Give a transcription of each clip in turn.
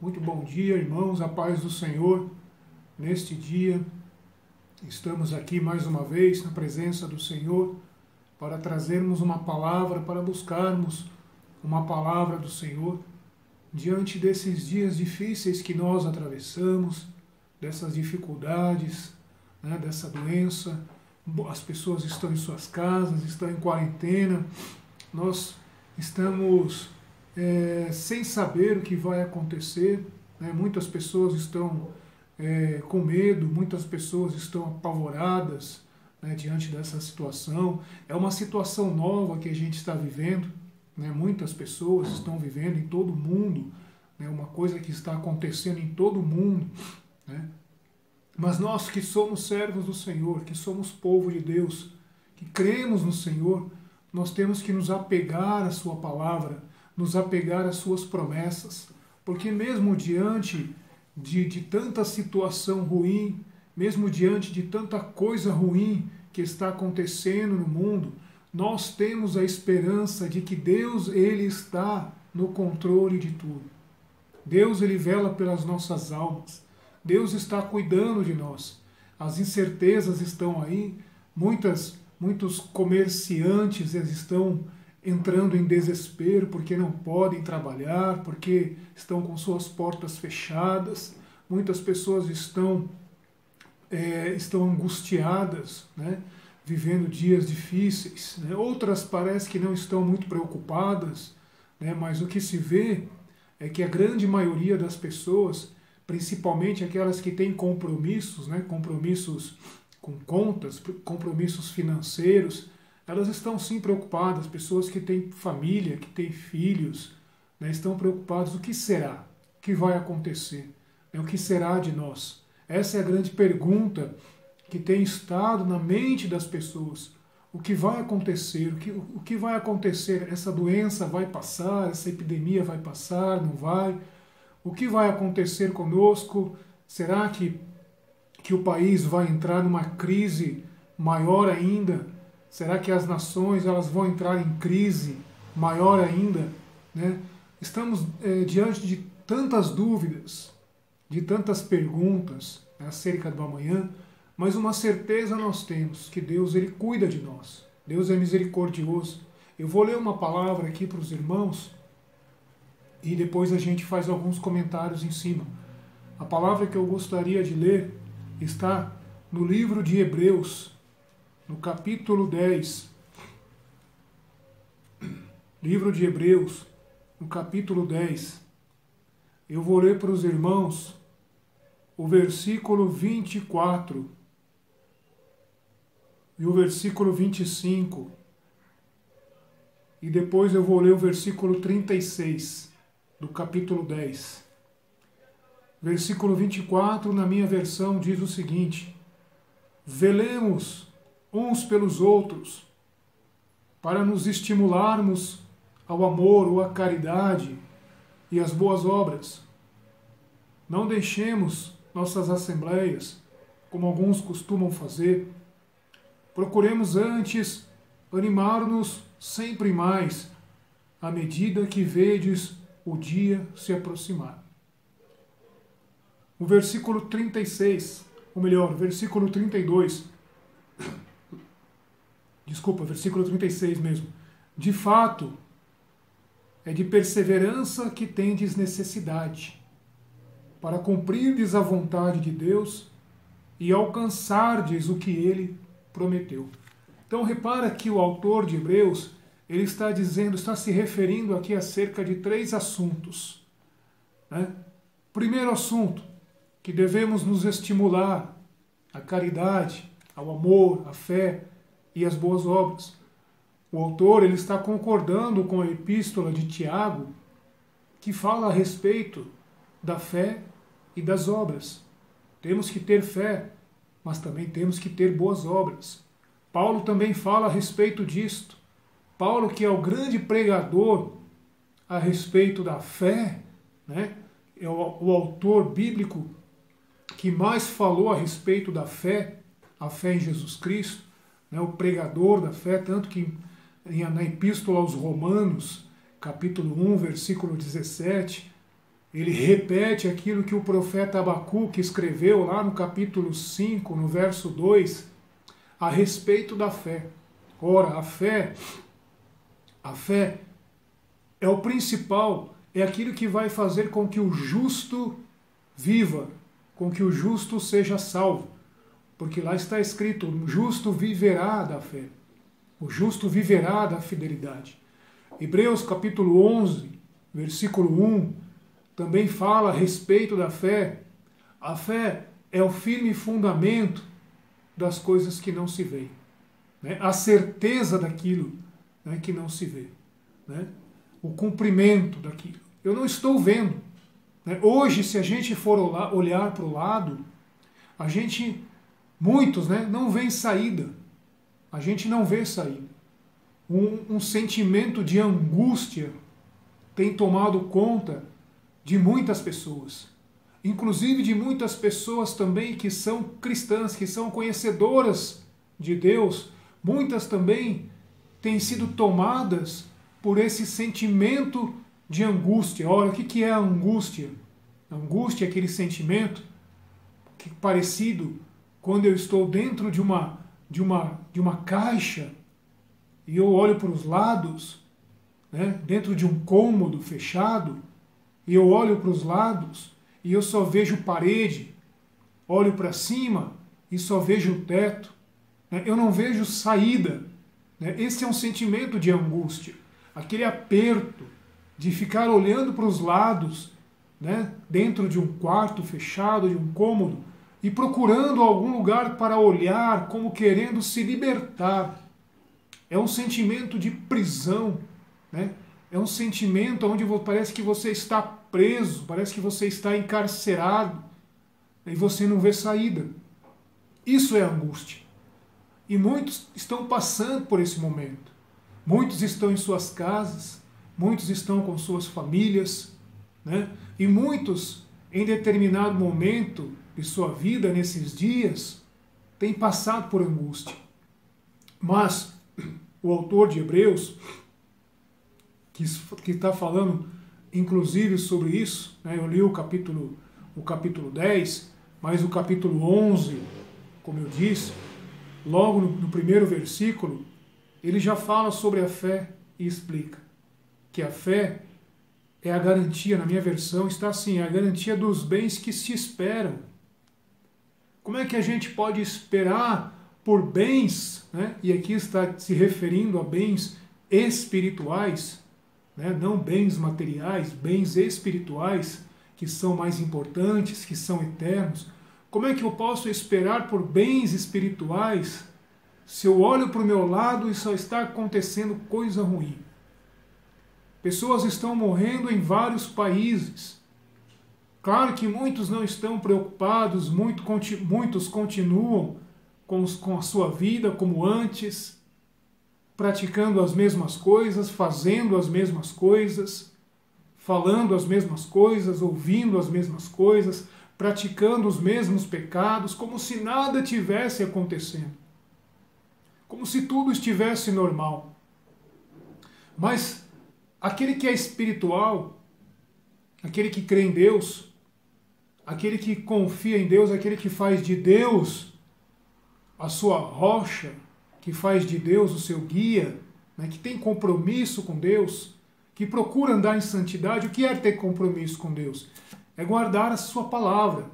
Muito bom dia, irmãos, a paz do Senhor. Neste dia, estamos aqui mais uma vez na presença do Senhor para trazermos uma palavra, para buscarmos uma palavra do Senhor diante desses dias difíceis que nós atravessamos, dessas dificuldades, dessa doença. As pessoas estão em suas casas, estão em quarentena, nós estamos sem saber o que vai acontecer, Muitas pessoas estão com medo, muitas pessoas estão apavoradas, diante dessa situação. É uma situação nova que a gente está vivendo, Muitas pessoas estão vivendo em todo o mundo, uma coisa que está acontecendo em todo o mundo, Mas nós que somos servos do Senhor, que somos povo de Deus, que cremos no Senhor, nós temos que nos apegar à sua palavra, nos apegar às suas promessas, porque mesmo diante de tanta situação ruim, mesmo diante de tanta coisa ruim que está acontecendo no mundo, nós temos a esperança de que Deus, Ele está no controle de tudo. Deus, Ele vela pelas nossas almas. Deus está cuidando de nós. As incertezas estão aí, muitos comerciantes estão entrando em desespero porque não podem trabalhar, porque estão com suas portas fechadas. Muitas pessoas estão angustiadas, vivendo dias difíceis. Outras parece que não estão muito preocupadas, mas o que se vê é que a grande maioria das pessoas, principalmente aquelas que têm compromissos, compromissos com contas, compromissos financeiros, elas estão sim preocupadas. Pessoas que têm família, que têm filhos, estão preocupadas. O que será? O que vai acontecer? O que será de nós? Essa é a grande pergunta que tem estado na mente das pessoas. O que vai acontecer? O que vai acontecer? Essa doença vai passar? Essa epidemia vai passar? Não vai? O que vai acontecer conosco? Será que o país vai entrar numa crise maior ainda? Será que as nações elas vão entrar em crise maior ainda? Estamos diante de tantas dúvidas, de tantas perguntas acerca do amanhã, mas uma certeza nós temos, que Deus Ele cuida de nós. Deus é misericordioso. Eu vou ler uma palavra aqui para os irmãos e depois a gente faz alguns comentários em cima. A palavra que eu gostaria de ler está no livro de Hebreus, no capítulo 10. Livro de Hebreus, no capítulo 10. Eu vou ler para os irmãos o versículo 24 e o versículo 25. E depois eu vou ler o versículo 36 do capítulo 10. Versículo 24, na minha versão, diz o seguinte: velemos uns pelos outros, para nos estimularmos ao amor ou à caridade e às boas obras. Não deixemos nossas assembleias, como alguns costumam fazer. Procuremos antes animar-nos sempre mais, à medida que vedes o dia se aproximar. O versículo 36, ou melhor, versículo 32, versículo 36 mesmo. De fato, é de perseverança que tendes necessidade, para cumprirdes a vontade de Deus e alcançardes o que Ele prometeu. Então repara que o autor de Hebreus, ele está se referindo aqui acerca de 3 assuntos. Primeiro assunto, que devemos nos estimular à caridade, ao amor, à fé e às boas obras. O autor ele está concordando com a epístola de Tiago, que fala a respeito da fé e das obras. Temos que ter fé, mas também temos que ter boas obras. Paulo também fala a respeito disto. Paulo, que é o grande pregador a respeito da fé, é o autor bíblico que mais falou a respeito da fé, a fé em Jesus Cristo, o pregador da fé, tanto que na Epístola aos Romanos, capítulo 1, versículo 17, ele repete aquilo que o profeta Abacuque escreveu lá no capítulo 5, no verso 2, a respeito da fé. Ora, a fé é o principal, é aquilo que vai fazer com que o justo viva, com que o justo seja salvo. Porque lá está escrito, o justo viverá da fé. O justo viverá da fidelidade. Hebreus capítulo 11, versículo 1, também fala a respeito da fé. A fé é o firme fundamento das coisas que não se veem, né? A certeza daquilo, né, que não se vê, né? O cumprimento daquilo. Eu não estou vendo, né? Hoje, se a gente for olhar para o lado, muitos, né, não vê saída. A gente não vê saída. Um sentimento de angústia tem tomado conta de muitas pessoas. Inclusive de muitas pessoas também que são cristãs, que são conhecedoras de Deus. Muitas também têm sido tomadas por esse sentimento de angústia. Ora, o que é a angústia? A angústia é aquele sentimento que é parecido quando eu estou dentro de uma caixa e eu olho para os lados, né, dentro de um cômodo fechado, e eu olho para os lados e eu só vejo parede, olho para cima e só vejo o teto, né, eu não vejo saída, né. Esse é um sentimento de angústia, aquele aperto de ficar olhando para os lados, né, dentro de um quarto fechado, de um cômodo, e procurando algum lugar para olhar, como querendo se libertar. É um sentimento de prisão, né? É um sentimento onde parece que você está preso, parece que você está encarcerado, e você não vê saída. Isso é angústia. E muitos estão passando por esse momento. Muitos estão em suas casas, muitos estão com suas famílias, né? E muitos, em determinado momento de sua vida, nesses dias, têm passado por angústia. Mas o autor de Hebreus, que está falando inclusive sobre isso, né? Eu li o capítulo 10, mas o capítulo 11, como eu disse, logo no primeiro versículo, ele já fala sobre a fé e explica que a fé é a garantia, na minha versão está assim, é a garantia dos bens que se esperam. Como é que a gente pode esperar por bens, né? E aqui está se referindo a bens espirituais, né? Não bens materiais, bens espirituais, que são mais importantes, que são eternos. Como é que eu posso esperar por bens espirituais se eu olho para o meu lado e só está acontecendo coisa ruim? Pessoas estão morrendo em vários países. Claro que muitos não estão preocupados, muitos continuam com a sua vida como antes, praticando as mesmas coisas, fazendo as mesmas coisas, falando as mesmas coisas, ouvindo as mesmas coisas, praticando os mesmos pecados, como se nada tivesse acontecendo, como se tudo estivesse normal. Mas aquele que é espiritual, aquele que crê em Deus, aquele que confia em Deus, aquele que faz de Deus a sua rocha, que faz de Deus o seu guia, né, que tem compromisso com Deus, que procura andar em santidade. O que é ter compromisso com Deus? É guardar a sua palavra,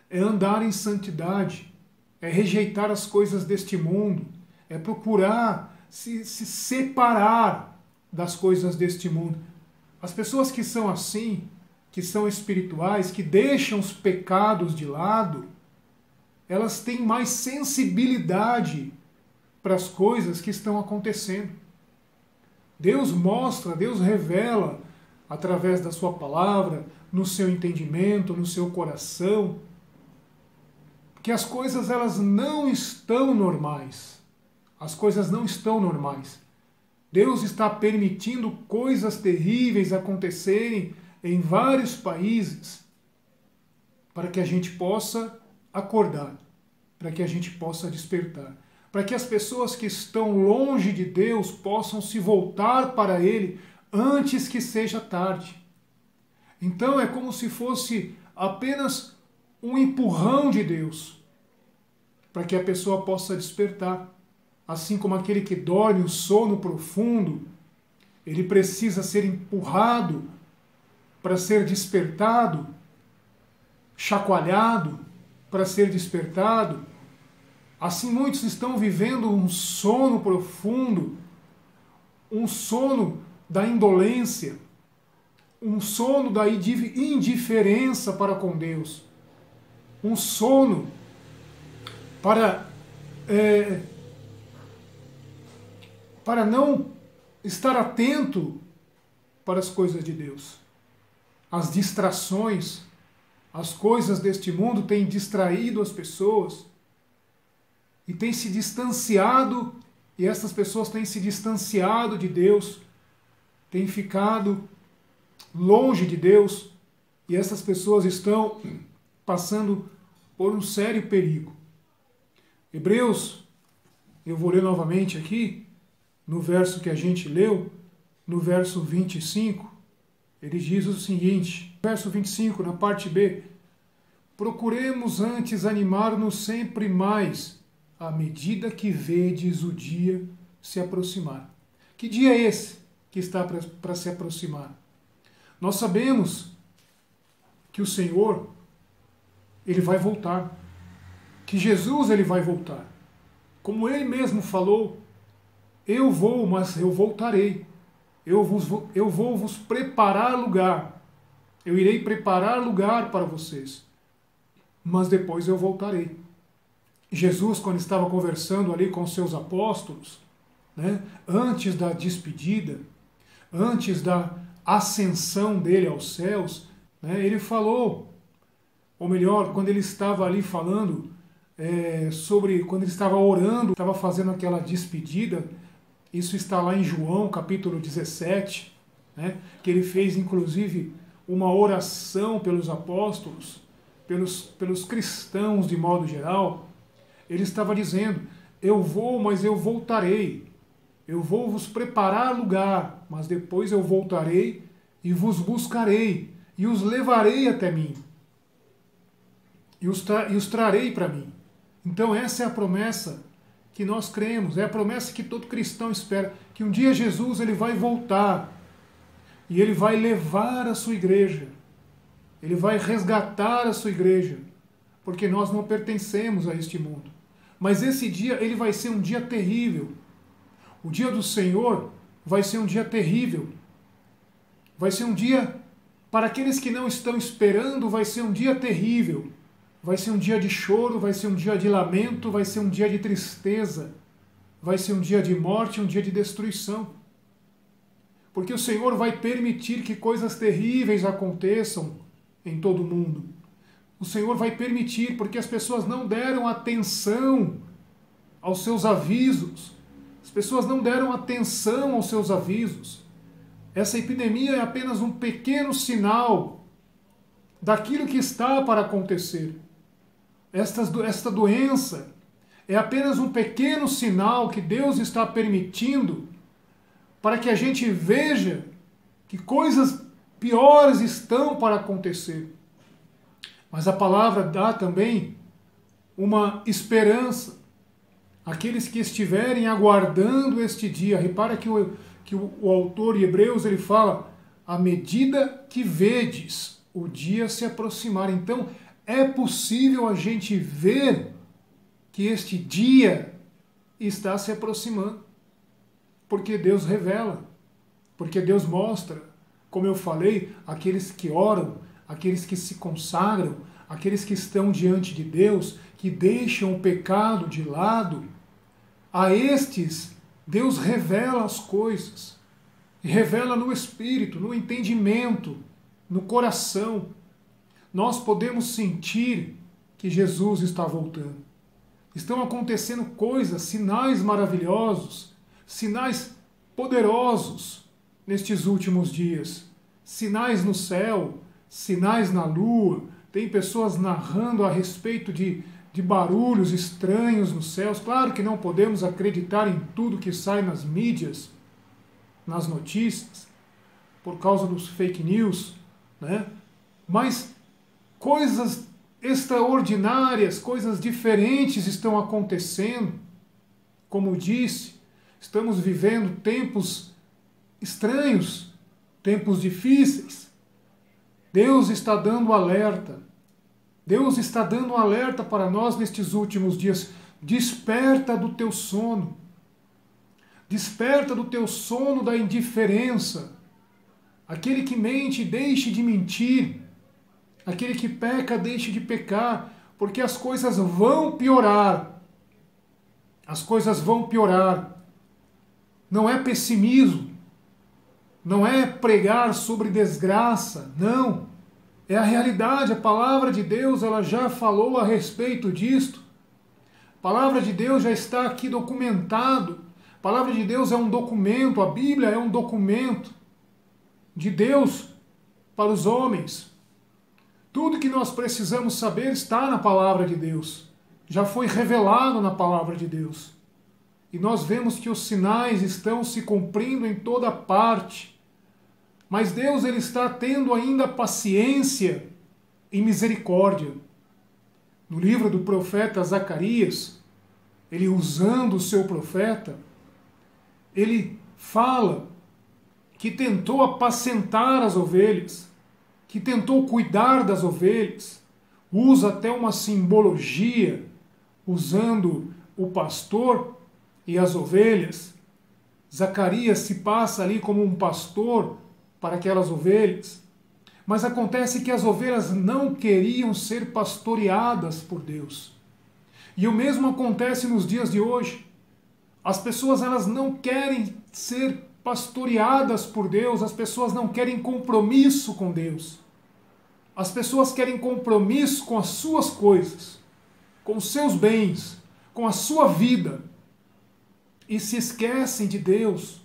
é andar em santidade, é rejeitar as coisas deste mundo, é procurar se separar das coisas deste mundo. As pessoas que são assim, que são espirituais, que deixam os pecados de lado, elas têm mais sensibilidade para as coisas que estão acontecendo. Deus mostra, Deus revela através da sua palavra, no seu entendimento, no seu coração, que as coisas elas não estão normais. As coisas não estão normais. Deus está permitindo coisas terríveis acontecerem em vários países para que a gente possa acordar, para que a gente possa despertar, para que as pessoas que estão longe de Deus possam se voltar para Ele antes que seja tarde. Então é como se fosse apenas um empurrão de Deus para que a pessoa possa despertar. Assim como aquele que dorme o sono profundo, ele precisa ser empurrado para ser despertado, chacoalhado para ser despertado. Assim muitos estão vivendo um sono profundo, um sono da indolência, um sono da indiferença para com Deus, um sono para não estar atento para as coisas de Deus. As distrações, as coisas deste mundo têm distraído as pessoas e têm se distanciado, e essas pessoas têm se distanciado de Deus, têm ficado longe de Deus, e essas pessoas estão passando por um sério perigo. Hebreus, eu vou ler novamente aqui, no verso que a gente leu, no verso 25, ele diz o seguinte, verso 25, na parte B: procuremos antes animar-nos sempre mais, à medida que vedes o dia se aproximar. Que dia é esse que está para se aproximar? Nós sabemos que o Senhor, ele vai voltar, que Jesus, ele vai voltar. Como ele mesmo falou, eu vou, mas eu voltarei. Eu vou vos preparar lugar. Eu irei preparar lugar para vocês. Mas depois eu voltarei. Jesus, quando estava conversando ali com os seus apóstolos, né, antes da despedida, antes da ascensão dele aos céus, né, ele falou, ou melhor, quando ele estava ali falando quando ele estava orando, estava fazendo aquela despedida. Isso está lá em João, capítulo 17, né, que ele fez, inclusive, uma oração pelos apóstolos, pelos cristãos de modo geral. Ele estava dizendo, eu vou, mas eu voltarei. Eu vou vos preparar lugar, mas depois eu voltarei e vos buscarei, e os levarei até mim, e os trarei para mim. Então essa é a promessa que nós cremos, é a promessa que todo cristão espera, que um dia Jesus ele vai voltar e ele vai levar a sua igreja, ele vai resgatar a sua igreja, porque nós não pertencemos a este mundo. Mas esse dia ele vai ser um dia terrível. O dia do Senhor vai ser um dia terrível. Vai ser um dia, para aqueles que não estão esperando, vai ser um dia terrível. Vai ser um dia de choro, vai ser um dia de lamento, vai ser um dia de tristeza, vai ser um dia de morte, um dia de destruição. Porque o Senhor vai permitir que coisas terríveis aconteçam em todo o mundo. O Senhor vai permitir, porque as pessoas não deram atenção aos seus avisos. As pessoas não deram atenção aos seus avisos. Essa epidemia é apenas um pequeno sinal daquilo que está para acontecer. Esta doença é apenas um pequeno sinal que Deus está permitindo para que a gente veja que coisas piores estão para acontecer. Mas a palavra dá também uma esperança àqueles que estiverem aguardando este dia. Repara que o autor de Hebreus ele fala, à medida que vedes o dia se aproximar. Então, é possível a gente ver que este dia está se aproximando. Porque Deus revela, porque Deus mostra, como eu falei, aqueles que oram, aqueles que se consagram, aqueles que estão diante de Deus, que deixam o pecado de lado, a estes Deus revela as coisas, e revela no espírito, no entendimento, no coração. Nós podemos sentir que Jesus está voltando. Estão acontecendo coisas, sinais maravilhosos, sinais poderosos nestes últimos dias. Sinais no céu, sinais na lua. Tem pessoas narrando a respeito de barulhos estranhos nos céus. Claro que não podemos acreditar em tudo que sai nas mídias, nas notícias, por causa dos fake news, né? Mas coisas extraordinárias, coisas diferentes estão acontecendo. Como disse, estamos vivendo tempos estranhos, tempos difíceis. Deus está dando alerta. Deus está dando um alerta para nós nestes últimos dias. Desperta do teu sono. Desperta do teu sono da indiferença. Aquele que mente, deixe de mentir. Aquele que peca, deixe de pecar. Porque as coisas vão piorar. As coisas vão piorar. Não é pessimismo. Não é pregar sobre desgraça. Não. É a realidade. A palavra de Deus, ela já falou a respeito disto. A palavra de Deus já está aqui documentado. A palavra de Deus é um documento. A Bíblia é um documento de Deus para os homens. Tudo que nós precisamos saber está na palavra de Deus. Já foi revelado na palavra de Deus. E nós vemos que os sinais estão se cumprindo em toda parte. Mas Deus, ele está tendo ainda paciência e misericórdia. No livro do profeta Zacarias, ele usando o seu profeta, ele fala que tentou apacentar as ovelhas, que tentou cuidar das ovelhas, usa até uma simbologia, usando o pastor e as ovelhas. Zacarias se passa ali como um pastor para aquelas ovelhas, mas acontece que as ovelhas não queriam ser pastoreadas por Deus. E o mesmo acontece nos dias de hoje. As pessoas, elas não querem ser pastoreadas por Deus, as pessoas não querem compromisso com Deus. As pessoas querem compromisso com as suas coisas, com os seus bens, com a sua vida, e se esquecem de Deus.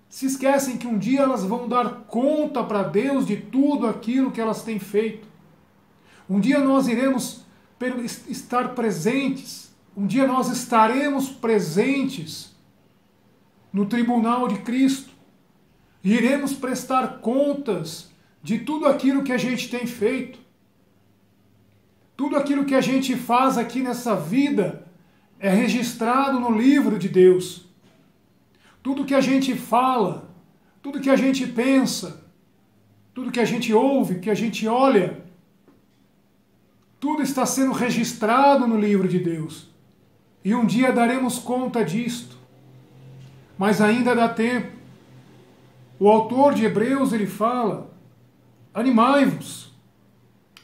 Se esquecem que um dia elas vão dar conta para Deus de tudo aquilo que elas têm feito. Um dia nós iremos estar presentes, um dia nós estaremos presentes no tribunal de Cristo. E iremos prestar contas de tudo aquilo que a gente tem feito. Tudo aquilo que a gente faz aqui nessa vida é registrado no livro de Deus. Tudo que a gente fala, tudo que a gente pensa, tudo que a gente ouve, que a gente olha, tudo está sendo registrado no livro de Deus. E um dia daremos conta disto. Mas ainda dá tempo. O autor de Hebreus, ele fala: animai-vos,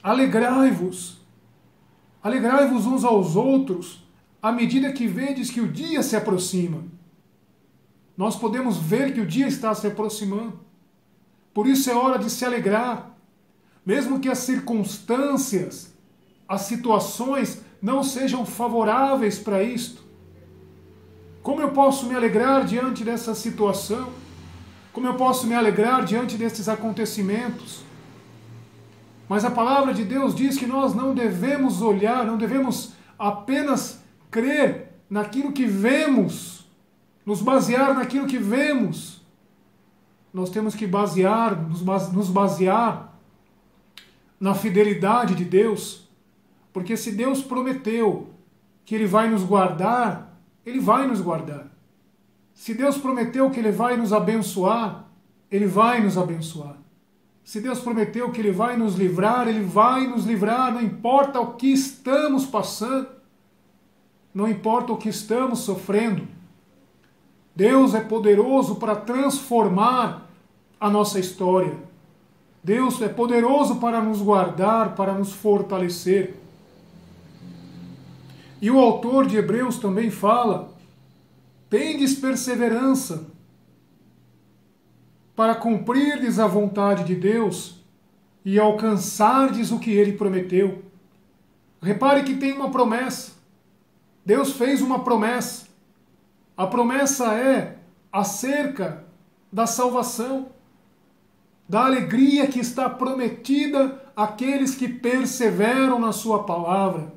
alegrai-vos, alegrai-vos uns aos outros, à medida que vedes que o dia se aproxima. Nós podemos ver que o dia está se aproximando. Por isso é hora de se alegrar. Mesmo que as circunstâncias, as situações não sejam favoráveis para isto. Como eu posso me alegrar diante dessa situação? Como eu posso me alegrar diante desses acontecimentos? Mas a palavra de Deus diz que nós não devemos olhar, não devemos apenas crer naquilo que vemos, nos basear naquilo que vemos. Nós temos que nos basear na fidelidade de Deus, porque se Deus prometeu que Ele vai nos guardar, Ele vai nos guardar. Se Deus prometeu que Ele vai nos abençoar, Ele vai nos abençoar. Se Deus prometeu que Ele vai nos livrar, Ele vai nos livrar, não importa o que estamos passando, não importa o que estamos sofrendo. Deus é poderoso para transformar a nossa história. Deus é poderoso para nos guardar, para nos fortalecer. E o autor de Hebreus também fala: tendes perseverança para cumprirdes a vontade de Deus e alcançardes o que Ele prometeu. Repare que tem uma promessa. Deus fez uma promessa. A promessa é acerca da salvação, da alegria que está prometida àqueles que perseveram na sua palavra,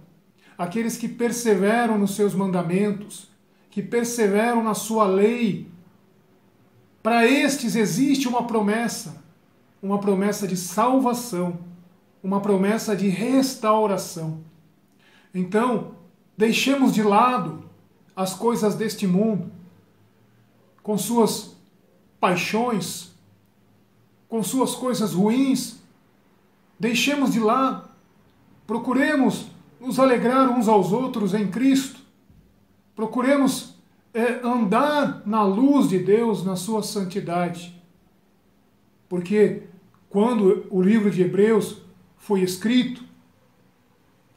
aqueles que perseveram nos seus mandamentos, que perseveram na sua lei. Para estes existe uma promessa. uma promessa de salvação, uma promessa de restauração. Então, deixemos de lado as coisas deste mundo, com suas paixões, com suas coisas ruins. Deixemos de lado, procuremos nos alegrar uns aos outros em Cristo, procuremos andar na luz de Deus, na sua santidade. Porque quando o livro de Hebreus foi escrito,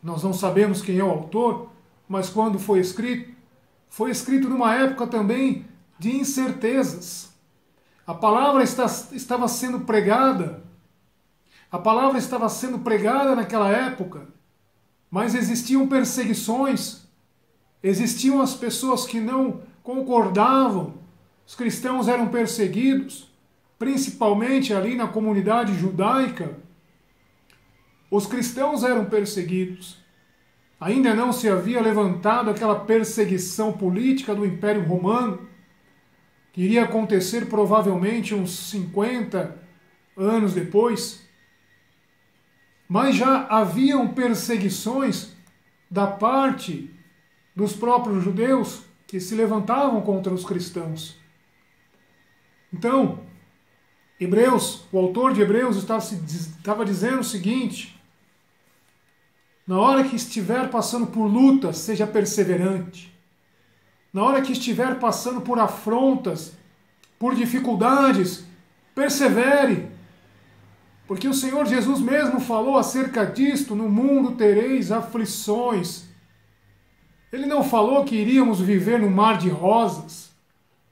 nós não sabemos quem é o autor, mas quando foi escrito numa época também de incertezas. A palavra estava sendo pregada, naquela época, mas existiam perseguições, existiam as pessoas que não concordavam, os cristãos eram perseguidos, principalmente ali na comunidade judaica. Os cristãos eram perseguidos. Ainda não se havia levantado aquela perseguição política do Império Romano, que iria acontecer provavelmente uns 50 anos depois. Mas já haviam perseguições da parte dos próprios judeus que se levantavam contra os cristãos. Então, o autor de Hebreus estava dizendo o seguinte: na hora que estiver passando por lutas, seja perseverante. Na hora que estiver passando por afrontas, por dificuldades, persevere. Porque o Senhor Jesus mesmo falou acerca disto: no mundo tereis aflições. Ele não falou que iríamos viver no mar de rosas.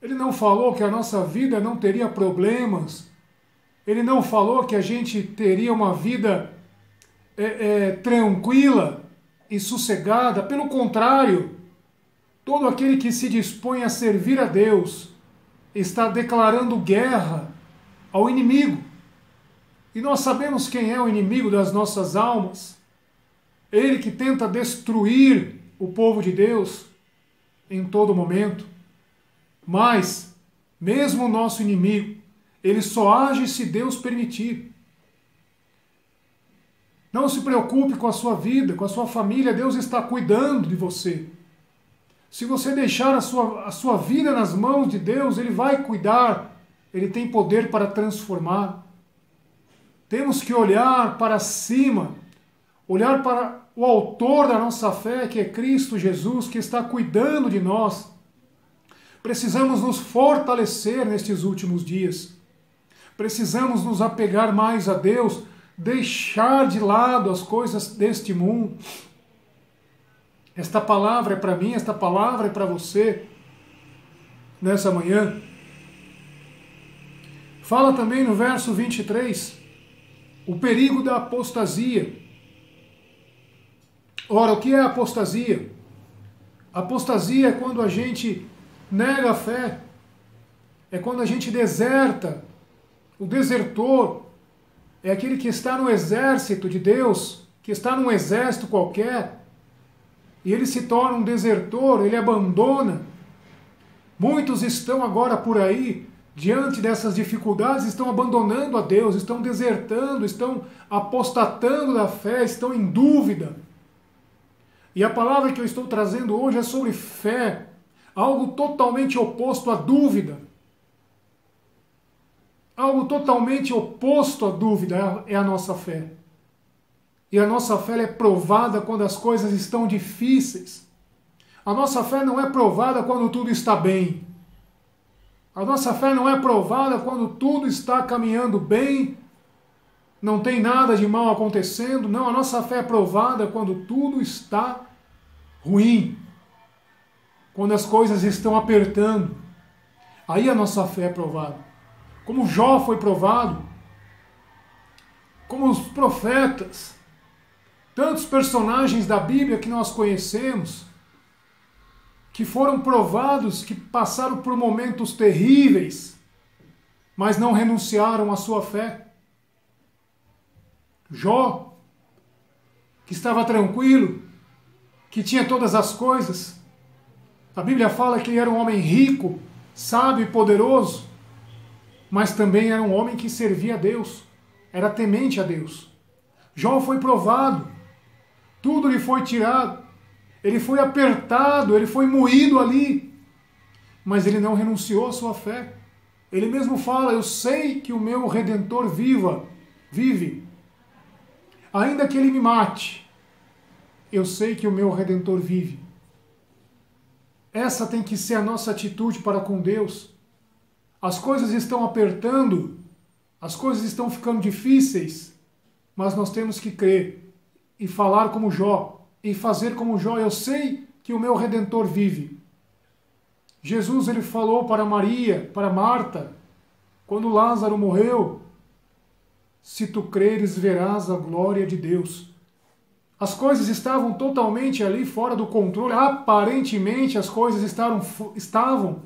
Ele não falou que a nossa vida não teria problemas. Ele não falou que a gente teria uma vida tranquila e sossegada. Pelo contrário, todo aquele que se dispõe a servir a Deus está declarando guerra ao inimigo. E nós sabemos quem é o inimigo das nossas almas. Ele que tenta destruir o povo de Deus em todo momento. Mas, mesmo o nosso inimigo, ele só age se Deus permitir. Não se preocupe com a sua vida, com a sua família. Deus está cuidando de você. Se você deixar a sua vida nas mãos de Deus, Ele vai cuidar. Ele tem poder para transformar. Temos que olhar para cima, olhar para o autor da nossa fé, que é Cristo Jesus, que está cuidando de nós. Precisamos nos fortalecer nestes últimos dias. Precisamos nos apegar mais a Deus, deixar de lado as coisas deste mundo. Esta palavra é para mim, esta palavra é para você nessa manhã. Fala também no verso 23, o perigo da apostasia. Ora, o que é apostasia? Apostasia é quando a gente nega a fé, é quando a gente deserta. O desertor é aquele que está no exército de Deus, que está num exército qualquer, e ele se torna um desertor, ele abandona. Muitos estão agora por aí, diante dessas dificuldades, estão abandonando a Deus, estão desertando, estão apostatando da fé, estão em dúvida. E a palavra que eu estou trazendo hoje é sobre fé, algo totalmente oposto à dúvida. Algo totalmente oposto à dúvida é a nossa fé. E a nossa fé é provada quando as coisas estão difíceis. A nossa fé não é provada quando tudo está bem. A nossa fé não é provada quando tudo está caminhando bem, não tem nada de mal acontecendo. Não, a nossa fé é provada quando tudo está ruim, quando as coisas estão apertando. Aí a nossa fé é provada. Como Jó foi provado, como os profetas, tantos personagens da Bíblia que nós conhecemos, que foram provados, que passaram por momentos terríveis, mas não renunciaram à sua fé. Jó, que estava tranquilo, que tinha todas as coisas. A Bíblia fala que ele era um homem rico, sábio e poderoso, mas também era um homem que servia a Deus. era temente a Deus. Jó foi provado, tudo lhe foi tirado, ele foi apertado, ele foi moído ali, mas ele não renunciou à sua fé. Ele mesmo fala: eu sei que o meu Redentor vive, ainda que ele me mate, eu sei que o meu Redentor vive. Essa tem que ser a nossa atitude para com Deus. As coisas estão apertando, as coisas estão ficando difíceis, mas nós temos que crer e falar como Jó, e fazer como Jó: eu sei que o meu Redentor vive. Jesus, ele falou para Maria, para Marta, quando Lázaro morreu: se tu creres, verás a glória de Deus. As coisas estavam totalmente ali fora do controle, aparentemente as coisas estavam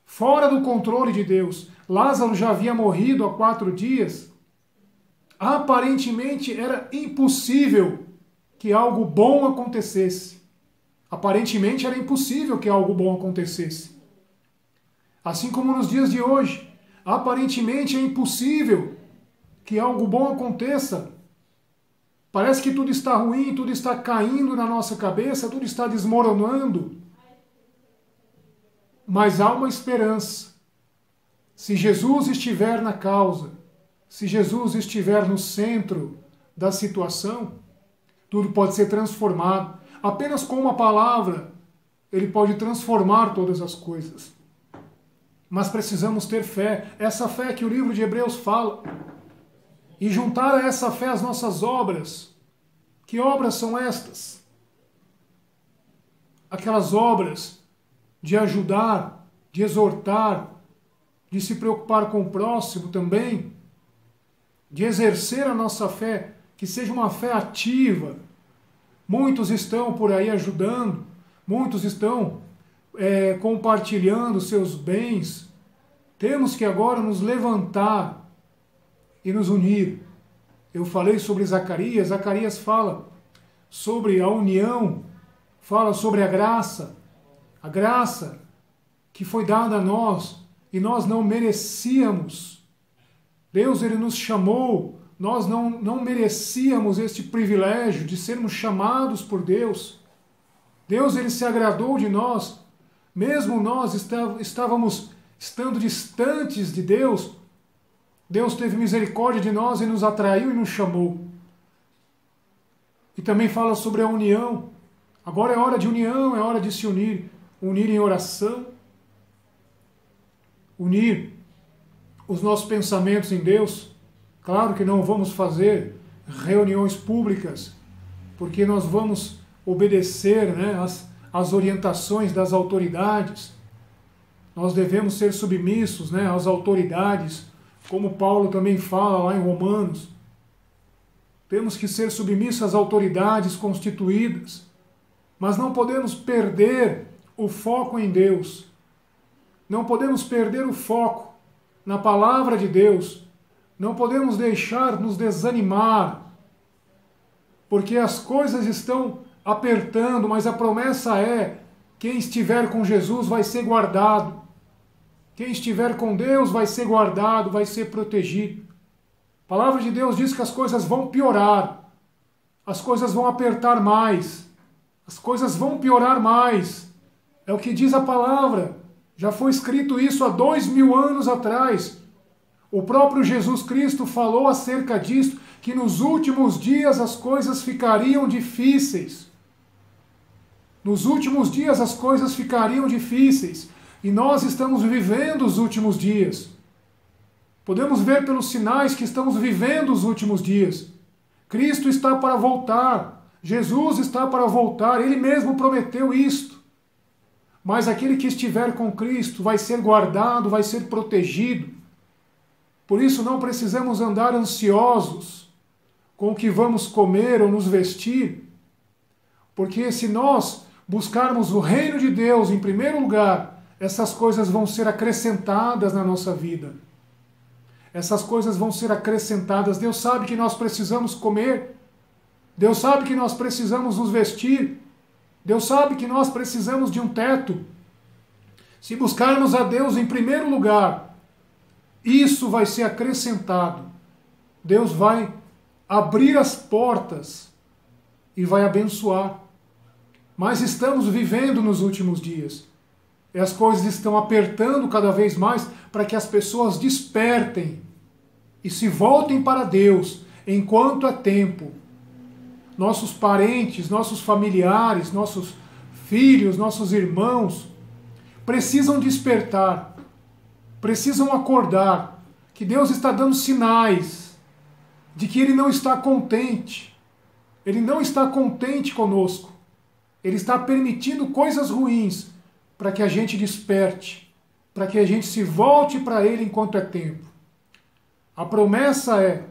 fora do controle de Deus. Lázaro já havia morrido há 4 dias. Aparentemente era impossível que algo bom acontecesse. Aparentemente era impossível que algo bom acontecesse. Assim como nos dias de hoje, aparentemente é impossível que algo bom aconteça. Parece que tudo está ruim, tudo está caindo na nossa cabeça, tudo está desmoronando. Mas há uma esperança. Se Jesus estiver na causa, se Jesus estiver no centro da situação, tudo pode ser transformado. Apenas com uma palavra, ele pode transformar todas as coisas. Mas precisamos ter fé, essa fé que o livro de Hebreus fala. E juntar a essa fé as nossas obras. Que obras são estas? Aquelas obras de ajudar, de exortar, de se preocupar com o próximo também, de exercer a nossa fé, que seja uma fé ativa. Muitos estão por aí ajudando, muitos estão compartilhando seus bens. Temos que agora nos levantar e nos unir. Eu falei sobre Zacarias, Zacarias fala sobre a união, fala sobre a graça que foi dada a nós e nós não merecíamos. Deus, ele nos chamou, nós não merecíamos este privilégio de sermos chamados por Deus. Deus, ele se agradou de nós, mesmo nós estávamos estando distantes de Deus. Deus teve misericórdia de nós e nos atraiu e nos chamou. E também fala sobre a união. Agora é hora de união, é hora de se unir. Unir em oração. Unir os nossos pensamentos em Deus. Claro que não vamos fazer reuniões públicas, porque nós vamos obedecer, né, as orientações das autoridades. Nós devemos ser submissos, né, às autoridades, como Paulo também fala lá em Romanos. Temos que ser submissos às autoridades constituídas, mas não podemos perder o foco em Deus. Não podemos perder o foco na palavra de Deus. Não podemos deixar nos desanimar, porque as coisas estão apertando, mas a promessa é: quem estiver com Jesus vai ser guardado. Quem estiver com Deus vai ser guardado, vai ser protegido. A palavra de Deus diz que as coisas vão piorar, as coisas vão apertar mais, as coisas vão piorar mais. É o que diz a palavra. Já foi escrito isso há 2000 anos atrás. O próprio Jesus Cristo falou acerca disso, que nos últimos dias as coisas ficariam difíceis. Nos últimos dias as coisas ficariam difíceis. E nós estamos vivendo os últimos dias. Podemos ver pelos sinais que estamos vivendo os últimos dias. Cristo está para voltar. Jesus está para voltar. Ele mesmo prometeu isto. Mas aquele que estiver com Cristo vai ser guardado, vai ser protegido. Por isso não precisamos andar ansiosos com o que vamos comer ou nos vestir. Porque se nós buscarmos o reino de Deus em primeiro lugar, essas coisas vão ser acrescentadas na nossa vida. Essas coisas vão ser acrescentadas. Deus sabe que nós precisamos comer. Deus sabe que nós precisamos nos vestir. Deus sabe que nós precisamos de um teto. Se buscarmos a Deus em primeiro lugar, isso vai ser acrescentado. Deus vai abrir as portas e vai abençoar. Mas estamos vivendo nos últimos dias. E as coisas estão apertando cada vez mais para que as pessoas despertem e se voltem para Deus enquanto é tempo. Nossos parentes, nossos familiares, nossos filhos, nossos irmãos precisam despertar, precisam acordar que Deus está dando sinais de que Ele não está contente. Ele não está contente conosco. Ele está permitindo coisas ruins para que a gente desperte, para que a gente se volte para Ele enquanto é tempo. A promessa é,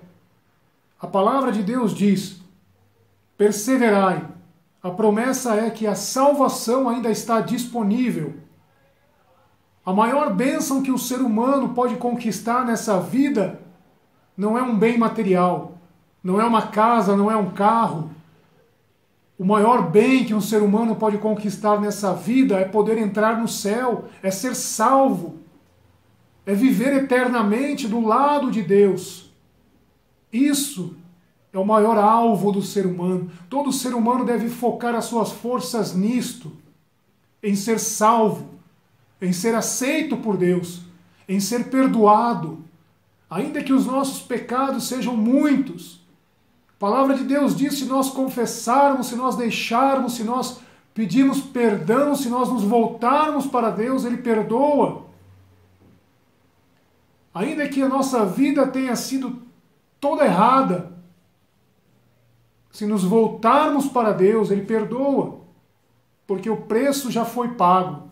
a palavra de Deus diz, perseverai. A promessa é que a salvação ainda está disponível. A maior bênção que o ser humano pode conquistar nessa vida não é um bem material, não é uma casa, não é um carro. O maior bem que um ser humano pode conquistar nessa vida é poder entrar no céu, é ser salvo, é viver eternamente do lado de Deus. Isso é o maior alvo do ser humano. Todo ser humano deve focar as suas forças nisto, em ser salvo, em ser aceito por Deus, em ser perdoado, ainda que os nossos pecados sejam muitos. A palavra de Deus diz, se nós confessarmos, se nós deixarmos, se nós pedirmos perdão, se nós nos voltarmos para Deus, Ele perdoa. Ainda que a nossa vida tenha sido toda errada, se nos voltarmos para Deus, Ele perdoa, porque o preço já foi pago.